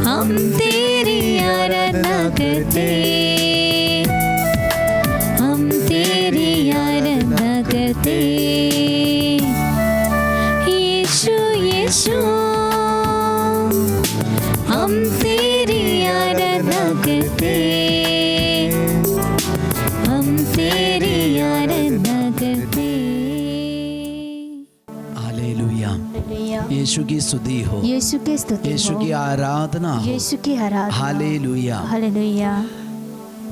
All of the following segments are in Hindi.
हम तेरी आराधना करते, हम तेरी आराधना करते। यीशु यीशु हम तेरी आराधना करते, हम तेरी आराधना करते। हालेलुया। यीशु की स्तुति हो, यीशु की स्तुति यीशु हो, की आराधना हो। यीशु की आराधना। हालेलुया। हालेलुया।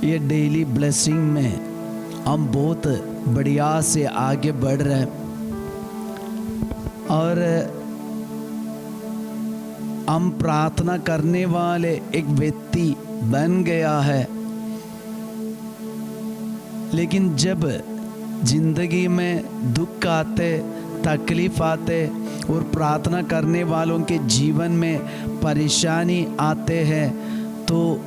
ये डेली ब्लेसिंग में हम बहुत बढ़िया से आगे बढ़ रहे हैं और हम प्रार्थना करने वाले एक व्यक्ति बन गया है। लेकिन जब जिंदगी में दुख आते, तकलीफ आते और प्रार्थना करने वालों के जीवन में परेशानी आते हैं तो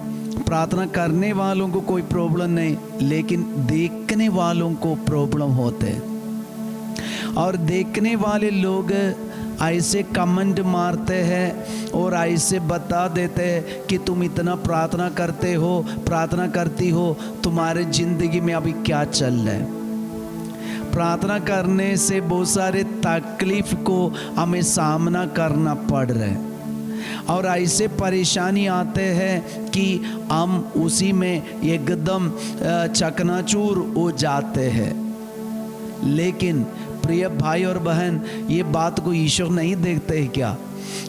प्रार्थना करने वालों को कोई प्रॉब्लम नहीं, लेकिन देखने वालों को प्रॉब्लम होते। और देखने वाले लोग ऐसे कमेंट मारते हैं और ऐसे बता देते हैं कि तुम इतना प्रार्थना करते हो, प्रार्थना करती हो, तुम्हारे ज़िंदगी में अभी क्या चल रहा है। प्रार्थना करने से बहुत सारे तकलीफ को हमें सामना करना पड़ रहा है और ऐसे परेशानी आते हैं कि हम उसी में एकदम चकनाचूर हो जाते हैं। लेकिन प्रिय भाई और बहन, ये बात को ईश्वर नहीं देखते हैं क्या?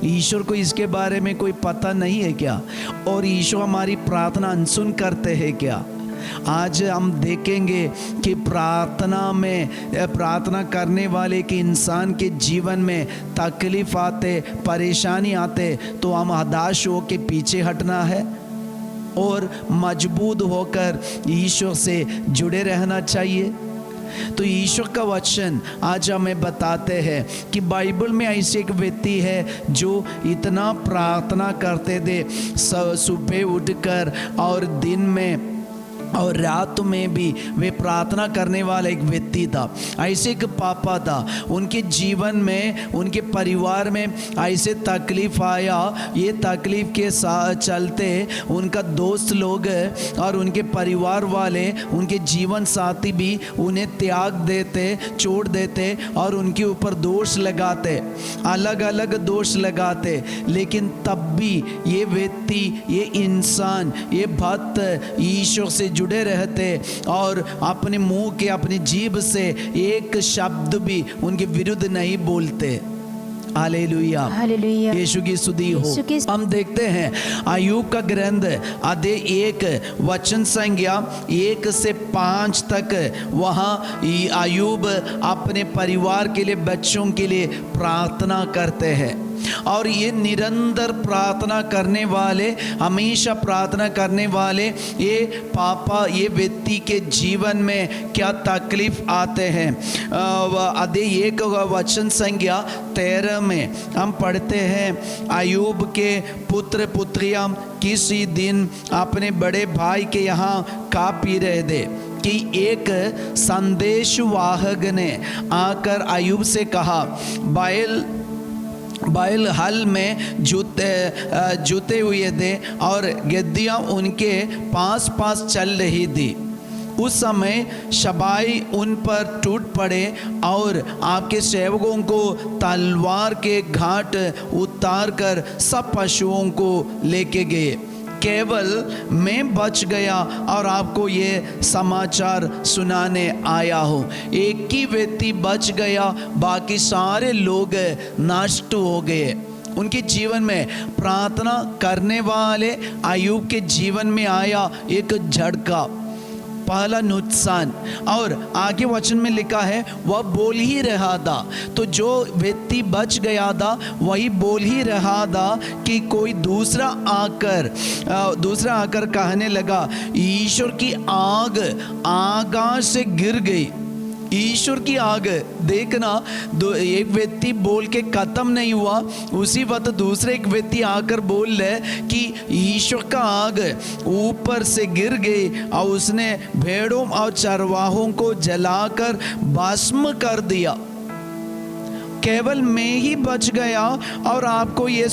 ईश्वर को इसके बारे में कोई पता नहीं है क्या? और ईश्वर हमारी प्रार्थना अनसुन करते हैं क्या? आज हम देखेंगे कि प्रार्थना करने वाले के इंसान के जीवन में तकलीफ आते, परेशानी आते तो हम हताश हो के पीछे हटना है और मजबूत होकर ईश्वर से जुड़े रहना चाहिए। तो ईश्वर का वचन आज हमें बताते हैं कि बाइबल में ऐसे एक व्यक्ति है जो इतना प्रार्थना करते थे, सुबह उठकर और दिन में और रात में भी वे प्रार्थना करने वाला एक व्यक्ति था। ऐसे एक पापा था, उनके जीवन में, उनके परिवार में ऐसे तकलीफ आया। ये तकलीफ के साथ चलते उनका दोस्त लोग और उनके परिवार वाले, उनके जीवन साथी भी उन्हें त्याग देते, छोड़ देते और उनके ऊपर दोष लगाते, अलग अलग दोष लगाते। लेकिन तब भी ये व्यक्ति, ये इंसान, ये भक्त ईश्वर से जुड़े रहते और अपने मुंह के, अपनी जीभ से एक शब्द भी उनके विरुद्ध नहीं बोलते। Hallelujah, hallelujah. यीशु की स्तुति हो। हम देखते हैं अय्यूब का ग्रंथ अध्याय 1 वचन संख्या 1 से 5 तक। वहाँ अय्यूब अपने परिवार के लिए, बच्चों के लिए प्रार्थना करते हैं और ये निरंतर प्रार्थना करने वाले, हमेशा प्रार्थना करने वाले ये पापा, ये व्यक्ति के जीवन में क्या तकलीफ आते हैं। अध्याय 1 वचन संख्या 13 में हम पढ़ते हैं, अय्यूब के पुत्र पुत्रियां किसी दिन अपने बड़े भाई के यहाँ खा पी रहे थे कि एक संदेशवाहक ने आकर अय्यूब से कहा, बैल हल में जूते हुए थे और गद्दियाँ उनके पास पास चल रही थी। उस समय शबाई उन पर टूट पड़े और आपके सेवकों को तलवार के घाट उतार कर सब पशुओं को लेके गए। केवल मैं बच गया और आपको ये समाचार सुनाने आया हूँ। एक ही व्यक्ति बच गया, बाकी सारे लोग नष्ट हो गए। उनके जीवन में प्रार्थना करने वाले अय्यूब के जीवन में आया एक झटका, पहला नुकसान। और आगे वचन में लिखा है वह बोल ही रहा था। तो जो व्यक्ति बच गया था वही बोल ही रहा था कि कोई दूसरा आकर कहने लगा, ईश्वर की आग आकाश से गिर गई ईश्वर की आग देखना, एक व्यक्ति बोल के खत्म नहीं हुआ, उसी वक्त दूसरे एक व्यक्ति आकर बोल रहे कि ईश्वर का आग ऊपर से गिर गई और उसने भेड़ों और चरवाहों को जलाकर भस्म कर दिया। केवल मैं ही बच गया और आपको ये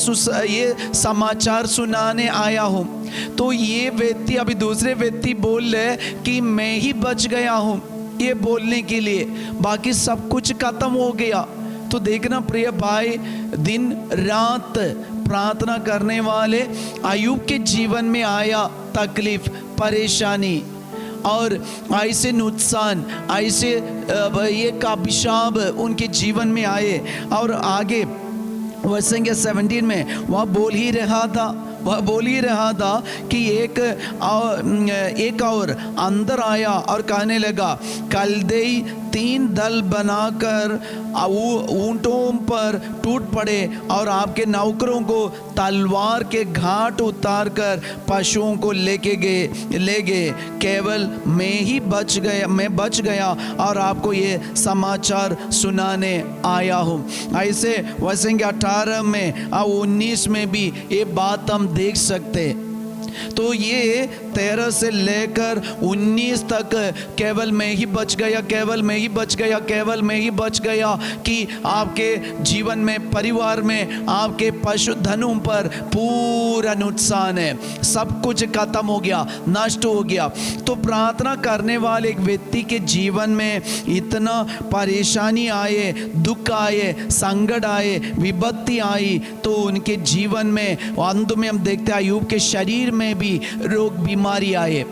समाचार सुनाने आया हूँ। तो ये व्यक्ति, अभी दूसरे व्यक्ति बोल रहे कि मैं ही बच गया हूँ ये बोलने के लिए, बाकी सब कुछ खत्म हो गया। तो देखना प्रिय भाई, दिन रात प्रार्थना करने वाले अय्यूब के जीवन में आया तकलीफ, परेशानी और ऐसे नुकसान, ऐसे एक अभिशाप उनके जीवन में आए। और आगे वर्ष 17 में वह बोल ही रहा था कि एक और अंदर आया और कहने लगा, कल्देई 3 दल बनाकर ऊंटों पर टूट पड़े और आपके नौकरों को तलवार के घाट उतार कर पशुओं को ले गए। केवल मैं बच गया और आपको ये समाचार सुनाने आया हूँ। ऐसे वसंग 18 में और 19 में भी ये बात हम देख सकते। तो ये 13 से लेकर 19 तक केवल मैं ही बच गया, केवल मैं ही बच गया, केवल मैं ही बच गया कि आपके जीवन में, परिवार में, आपके पशुधनों पर पूरा नुकसान है, सब कुछ खत्म हो गया, नष्ट हो गया। तो प्रार्थना करने वाले एक व्यक्ति के जीवन में इतना परेशानी आए, दुख आए, संकट आए, विपत्ति आई, तो उनके जीवन में अंत में हम देखते हैं अय्यूब के शरीर में भी रोग बीमारी आए।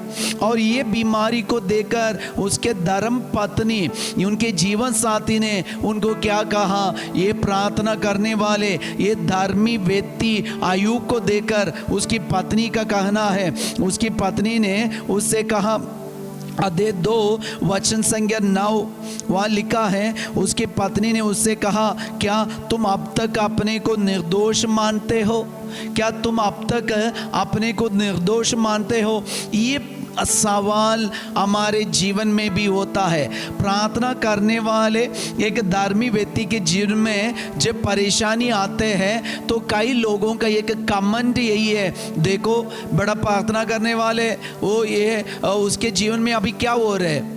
और ये बीमारी को देखकर उसके धर्म पत्नी, उनके जीवन साथी ने उनको क्या कहा, ये प्रार्थना करने वाले, ये धर्मी व्यक्ति अय्यूब को देखकर उसकी पत्नी का कहना है, उसकी पत्नी ने उससे कहा, अध्याय 2 वचन संख्या 9 वहाँ लिखा है, उसकी पत्नी ने उससे कहा, क्या तुम अब तक अपने को निर्दोष मानते हो? क्या तुम अब तक अपने को निर्दोष मानते हो? ये सवाल हमारे जीवन में भी होता है। प्रार्थना करने वाले एक धार्मिक व्यक्ति के जीवन में जब परेशानी आते हैं तो कई लोगों का एक कमेंट यही है, देखो बड़ा प्रार्थना करने वाले वो, ये उसके जीवन में अभी क्या हो रहा है,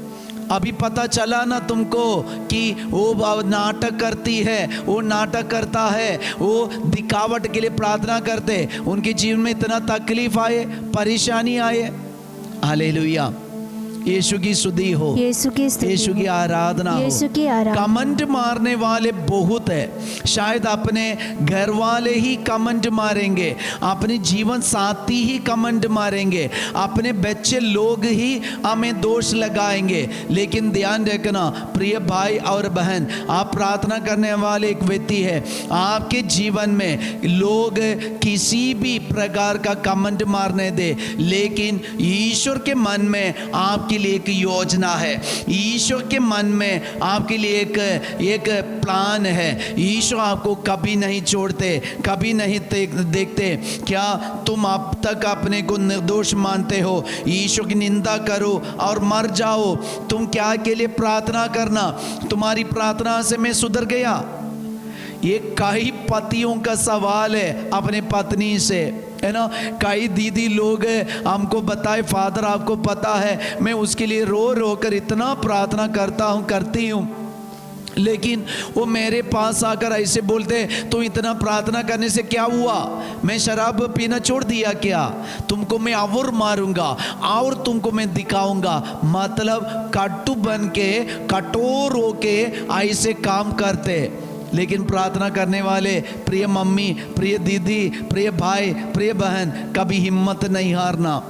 अभी पता चला ना तुमको कि वो नाटक करती है, वो नाटक करता है, वो दिखावट के लिए प्रार्थना करते, उनके जीवन में इतना तकलीफ आए, परेशानी आए। हालेलुया, यीशु की स्तुति हो, यीशु की आराधना हो। कमेंट मारने वाले बहुत है, शायद अपने घर वाले ही कमेंट मारेंगे, अपने जीवन साथी ही कमेंट मारेंगे, अपने बच्चे लोग ही हमें दोष लगाएंगे। लेकिन ध्यान रखना प्रिय भाई और बहन, आप प्रार्थना करने वाले एक व्यक्ति है, आपके जीवन में लोग किसी भी प्रकार का कमेंट मारने दे, लेकिन ईश्वर के मन में आपके लिए एक योजना है, ईश्वर के मन में आपके लिए एक प्लान है। ईश्वर आपको कभी नहीं छोड़ते, कभी नहीं देखते। क्या तुम अब तक अपने को निर्दोष मानते हो? ईश्वर की निंदा करो और मर जाओ। तुम क्या के लिए प्रार्थना करना? तुम्हारी प्रार्थना से मैं सुधर गया। ये कई पतियों का सवाल है अपने पत्नी से, है ना। कई दीदी लोग हमको बताए, फादर आपको पता है मैं उसके लिए रो रो कर इतना प्रार्थना करती हूँ, लेकिन वो मेरे पास आकर ऐसे बोलते, तो इतना प्रार्थना करने से क्या हुआ? मैं शराब पीना छोड़ दिया क्या? तुमको मैं और मारूंगा और तुमको मैं दिखाऊंगा। मतलब कट्टू बन के, कठोर होके ऐसे काम करते। लेकिन प्रार्थना करने वाले प्रिय मम्मी, प्रिय दीदी, प्रिय भाई, प्रिय बहन, कभी हिम्मत नहीं हारना।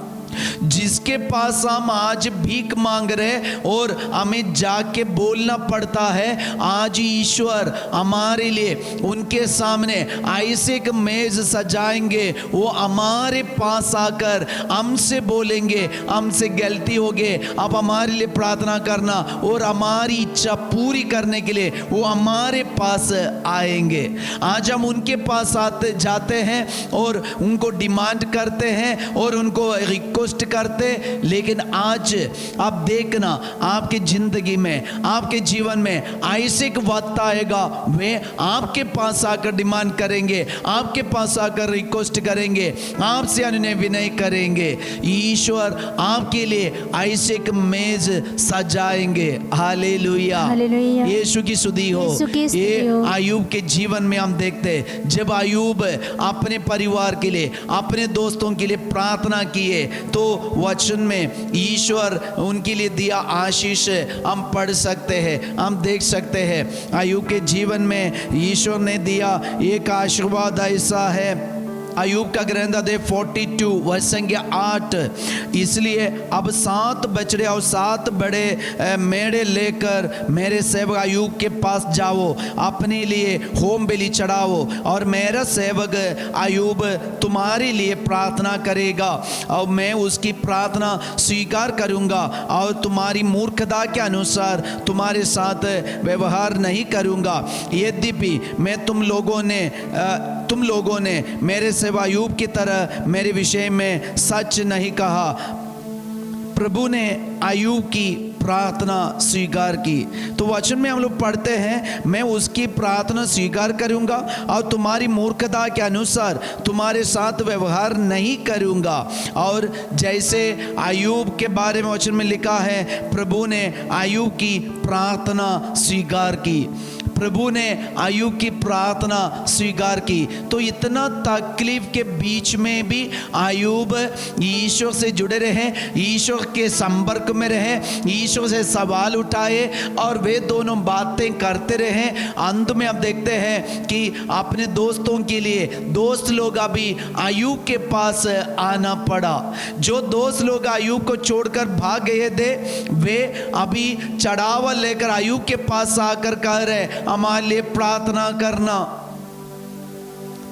जिसके पास हम आज भीख मांग रहे और हमें जाके बोलना पड़ता है, आज ईश्वर हमारे लिए उनके सामने ऐसे एक मेज सजाएंगे, वो हमारे पास आकर हमसे बोलेंगे, हमसे गलती हो गए, अब हमारे लिए प्रार्थना करना, और हमारी इच्छा पूरी करने के लिए वो हमारे पास आएंगे। आज हम उनके पास जाते हैं और उनको डिमांड करते हैं और उनको रिक्वेस्ट करते, लेकिन आज आप देखना आपकी जिंदगी में, आपके जीवन में ऐसे एक वक्त आएगा, वे आपके पास आकर डिमांड करेंगे, आपके पास आकर रिक्वेस्ट करेंगे, आपसे अनुनय विनय करेंगे। ईश्वर आपके लिए ऐसे एक मेज सजाएंगे। Hallelujah, hallelujah. यीशु की स्तुति हो। यीशु की स्तुति ये हो। अय्यूब के जीवन में हम देखते हैं, जब अय्यूब अपने परिवार के लिए, अपने दोस्तों के लिए प्रार्थना किए, तो वचन में ईश्वर उनके लिए दिया आशीष हम पढ़ सकते हैं, हम देख सकते हैं। अय्यूब के जीवन में ईश्वर ने दिया एक आशीर्वाद ऐसा है। अय्यूब का ग्रंथ अध्याय 42 वह संख्या 8, इसलिए अब 7 बछड़े और 7 बड़े मेढ़े लेकर मेरे सेवक अय्यूब के पास जाओ, अपने लिए होम बलि चढ़ाओ, और मेरा सेवक अय्यूब तुम्हारे लिए प्रार्थना करेगा, और मैं उसकी प्रार्थना स्वीकार करूंगा, और तुम्हारी मूर्खता के अनुसार तुम्हारे साथ व्यवहार नहीं करूंगा। यद्यपि मैं तुम लोगों ने मेरे सेवक अय्यूब की तरह मेरे विषय में सच नहीं कहा। प्रभु ने अय्यूब की प्रार्थना स्वीकार की। तो वचन में हम लोग पढ़ते हैं, मैं उसकी प्रार्थना स्वीकार करूंगा और तुम्हारी मूर्खता के अनुसार तुम्हारे साथ व्यवहार नहीं करूंगा। और जैसे अय्यूब के बारे में वचन में लिखा है, प्रभु ने अय्यूब की प्रार्थना स्वीकार की। प्रभु ने अय्यूब की प्रार्थना स्वीकार की। तो इतना तकलीफ के बीच में भी अय्यूब ईश्वर से जुड़े रहे, ईश्वर के संपर्क में रहे, ईश्वर से सवाल उठाए, और वे दोनों बातें करते रहे। अंत में अब देखते हैं कि अपने दोस्तों के लिए दोस्त लोग अभी अय्यूब के पास आना पड़ा। जो दोस्त लोग अय्यूब को छोड़कर भाग गए थे, वे अभी चढ़ावा लेकर अय्यूब के पास आकर कह रहे, हमारे लिए प्रार्थना करना।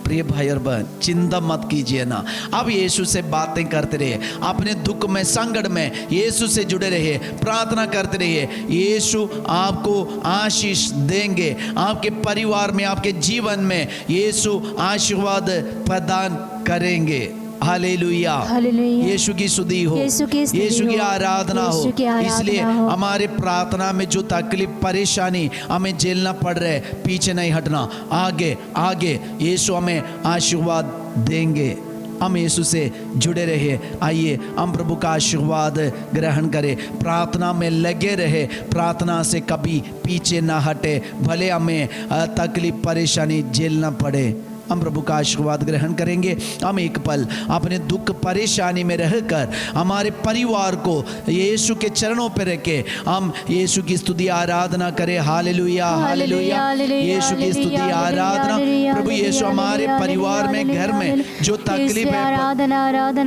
प्रिय भाई और बहन, चिंता मत कीजिए ना, अब यीशु से बातें करते रहिए, अपने दुख में, संकट में यीशु से जुड़े रहिए, प्रार्थना करते रहिए। यीशु आपको आशीष देंगे, आपके परिवार में, आपके जीवन में यीशु आशीर्वाद प्रदान करेंगे। Hallelujah, hallelujah. यीशु की स्तुति हो, यीशु की आराधना हो। यीशु की आराधना इसलिए हो। हमारे प्रार्थना में जो तकलीफ, परेशानी हमें झेलना पड़ रहा है, पीछे नहीं हटना, आगे आगे यीशु हमें आशीर्वाद देंगे। हम यीशु से जुड़े रहे। आइए हम प्रभु का आशीर्वाद ग्रहण करें, प्रार्थना में लगे रहे, प्रार्थना से कभी पीछे ना हटे, भले हमें तकलीफ परेशानी झेलना पड़े। हम प्रभु का आशीर्वाद ग्रहण करेंगे। हम एक पल अपने दुख परेशानी में रहकर हमारे परिवार को यीशु के चरणों पर रखे हम यीशु की स्तुति आराधना करें। हालेलुया, हालेलुया, यीशु की स्तुति आराधना। प्रभु यीशु हमारे परिवार में, घर में जो तकलीफ है,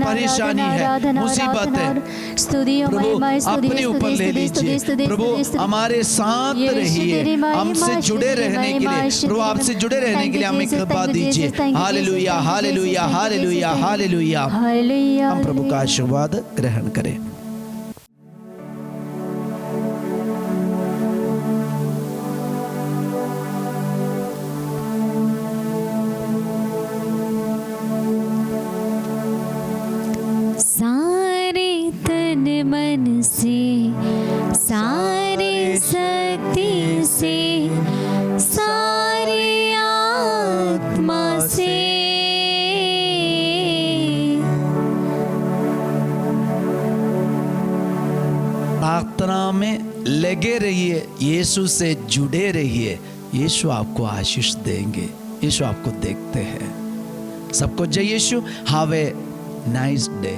परेशानी है, मुसीबत है, प्रभु अपने ऊपर ले लीजिए। प्रभु हमारे साथ रहिए, हमसे जुड़े रहने के लिए, प्रभु आपसे जुड़े रहने के लिए हमें कृपा दीजिए। Hallelujah, hallelujah, hallelujah, hallelujah. हम प्रभु का आशीर्वाद ग्रहण करें। सारे तन मन से, सारे शक्ति से, सारे आत्मा से प्रार्थना में लगे रहिए, यीशु से जुड़े रहिए। यीशु आपको आशीष देंगे, यीशु आपको देखते हैं। सबको जय Yeshu. Have a nice day.